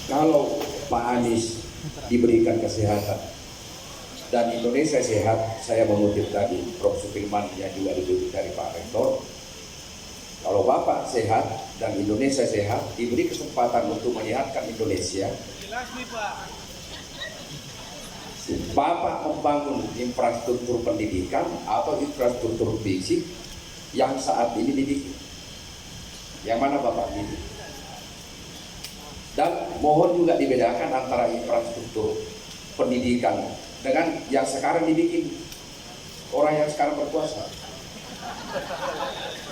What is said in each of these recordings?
Kalau Pak Anies diberikan kesehatan dan Indonesia sehat, saya mengutip tadi Prof. Supirman yang juga dikutip dari Pak Rektor, kalau Bapak sehat dan Indonesia sehat, diberi kesempatan untuk menyehatkan Indonesia, Bapak membangun infrastruktur pendidikan atau infrastruktur fisik yang saat ini dibikin. Yang mana Bapak pilih? Dan mohon juga dibedakan antara infrastruktur pendidikan dengan yang sekarang dibikin orang yang sekarang berkuasa.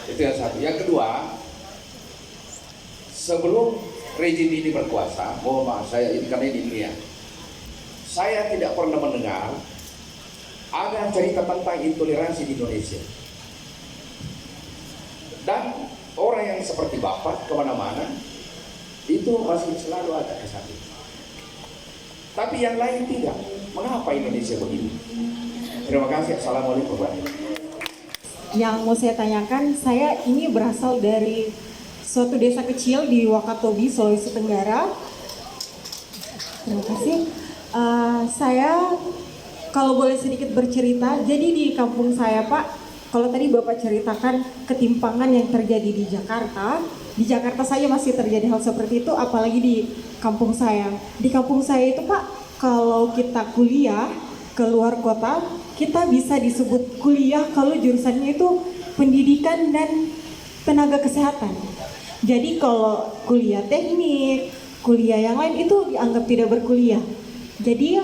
Itu yang satu. Yang kedua, sebelum rejim ini berkuasa, mohon maaf saya ini karena ini ilmiah, saya tidak pernah mendengar ada cerita tentang intoleransi di Indonesia. Dan orang yang seperti Bapak kemana-mana itu masih selalu ada kesan. Tapi yang lain tidak. Mengapa Indonesia begini? Terima kasih. Assalamualaikum warahmatullahi wabarakatuh. Yang mau saya tanyakan, saya ini berasal dari suatu desa kecil di Wakatobi, Sulawesi Tenggara. Terima kasih. Saya kalau boleh sedikit bercerita, jadi di kampung saya Pak, kalau tadi Bapak ceritakan ketimpangan yang terjadi di Jakarta saja masih terjadi hal seperti itu, apalagi di kampung saya. Di kampung saya itu Pak, kalau kita kuliah ke luar kota, kita bisa disebut kuliah kalau jurusannya itu pendidikan dan tenaga kesehatan. Jadi kalau kuliah teknik, kuliah yang lain itu dianggap tidak berkuliah. Jadi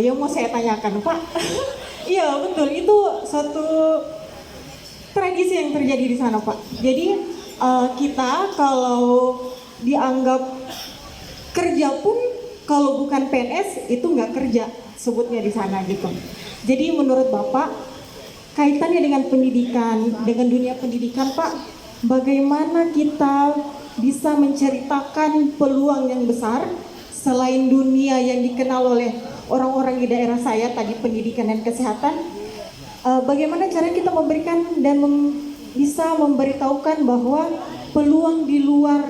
yang mau saya tanyakan Pak, iya betul, itu suatu tragedi yang terjadi di sana Pak. Jadi kita kalau dianggap kerja pun kalau bukan PNS itu nggak kerja sebutnya di sana gitu. Jadi menurut Bapak kaitannya dengan pendidikan, dengan dunia pendidikan Pak, bagaimana kita bisa menceritakan peluang yang besar selain dunia yang dikenal oleh orang-orang di daerah saya tadi pendidikan dan kesehatan, bagaimana cara kita memberikan dan bisa memberitahukan bahwa peluang di luar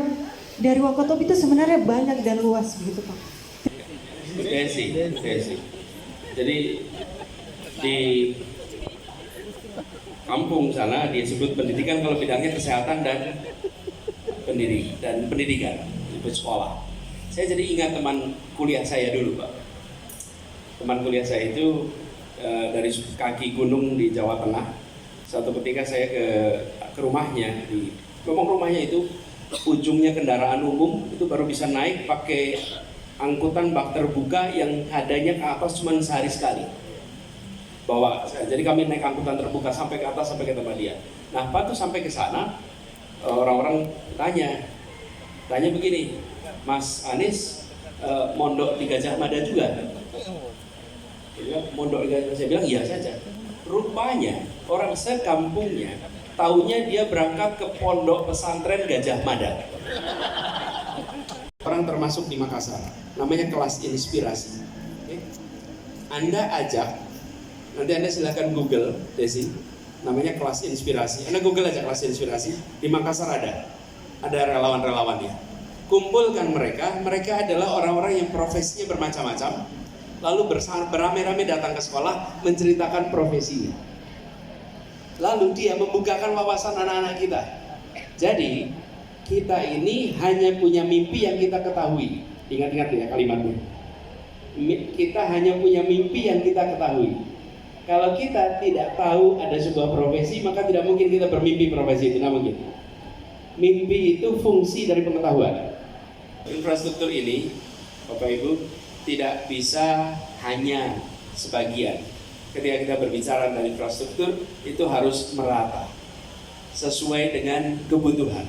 dari Wakatobi itu sebenarnya banyak dan luas begitu Pak. Desi. Jadi di kampung sana disebut pendidikan kalau bidangnya kesehatan dan pendidikan di sekolah. Saya jadi ingat teman kuliah saya dulu Pak. Teman kuliah saya itu dari kaki gunung di Jawa Tengah. Suatu ketika saya ke rumahnya, memang rumahnya itu ujungnya kendaraan umum, itu baru bisa naik pakai angkutan bak terbuka yang adanya ke atas cuma sehari sekali. Jadi kami naik angkutan terbuka sampai ke atas, sampai ke tempat dia. Nah, Pak tuh sampai ke sana, orang-orang tanya begini, Mas Anies mondok di Gajah Mada juga? Mondok di Gajah Mada, saya bilang iya saja. Rupanya orang sekampungnya taunya dia berangkat ke pondok pesantren Gajah Mada. Orang termasuk di Makassar, namanya kelas inspirasi. Anda ajak, nanti Anda silakan Google, Desi, namanya kelas inspirasi. Anda Google aja kelas inspirasi, di Makassar ada relawan-relawannya. Kumpulkan mereka adalah orang-orang yang profesinya bermacam-macam, lalu beramai-ramai datang ke sekolah menceritakan profesinya. Lalu dia membukakan wawasan anak-anak kita. Jadi kita ini hanya punya mimpi yang kita ketahui. Ingat-ingat ya kalimatnya. Kita hanya punya mimpi yang kita ketahui. Kalau kita tidak tahu ada sebuah profesi, maka tidak mungkin kita bermimpi profesi itu, tidak mungkin. Mimpi itu fungsi dari pengetahuan. Infrastruktur ini, Bapak Ibu, tidak bisa hanya sebagian. Ketika kita berbicara tentang infrastruktur, itu harus merata, sesuai dengan kebutuhan.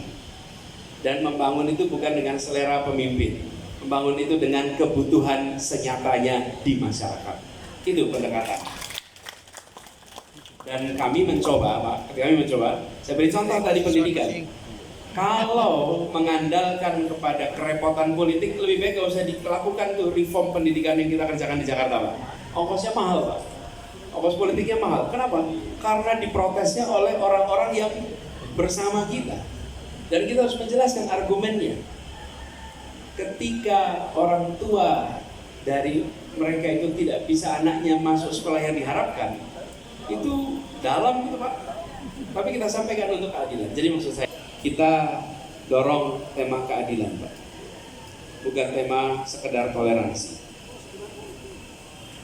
Dan membangun itu bukan dengan selera pemimpin, membangun itu dengan kebutuhan senyatanya di masyarakat. Itu pendekatan. Dan kami mencoba, Pak, saya beri contoh tadi pendidikan. Kalau mengandalkan kepada kerepotan politik, lebih baik gak usah dilakukan tuh reform pendidikan yang kita kerjakan di Jakarta, Pak. Ongkosnya mahal, Pak. Ongkos politiknya mahal. Kenapa? Karena diprotesnya oleh orang-orang yang bersama kita. Dan kita harus menjelaskan argumennya. ketika orang tua dari mereka itu tidak bisa anaknya masuk sekolah yang diharapkan, itu dalam gitu Pak. Tapi kita sampaikan untuk keadilan. Jadi maksud saya, kita dorong tema keadilan Pak, bukan tema sekedar toleransi.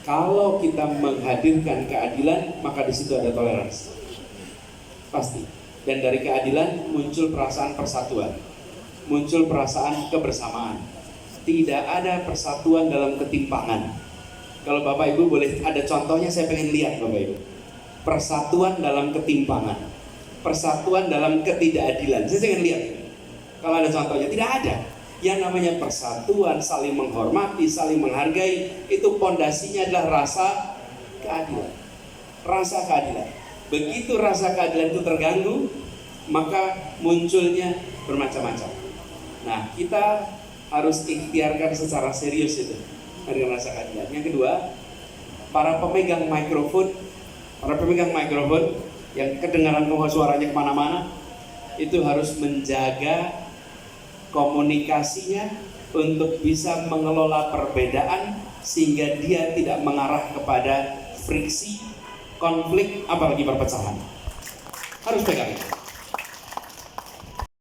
Kalau kita menghadirkan keadilan, maka di situ ada toleransi, pasti. Dan dari keadilan muncul perasaan persatuan, muncul perasaan kebersamaan. Tidak ada persatuan dalam ketimpangan. Kalau Bapak Ibu boleh ada contohnya, saya pengen lihat Bapak Ibu. Persatuan dalam ketimpangan, persatuan dalam ketidakadilan. Saya pengen lihat. Kalau ada contohnya, tidak ada. Yang namanya persatuan, saling menghormati, saling menghargai, itu pondasinya adalah rasa keadilan. Rasa keadilan. Begitu rasa keadilan itu terganggu, maka munculnya bermacam-macam. Nah, kita harus ikhtiarkan secara serius itu dengan rasa keadilan. Yang kedua, para pemegang mikrofon yang kedengaran suaranya kemana-mana, itu harus menjaga komunikasinya untuk bisa mengelola perbedaan sehingga dia tidak mengarah kepada friksi, konflik, apalagi perpecahan. Harus pegang.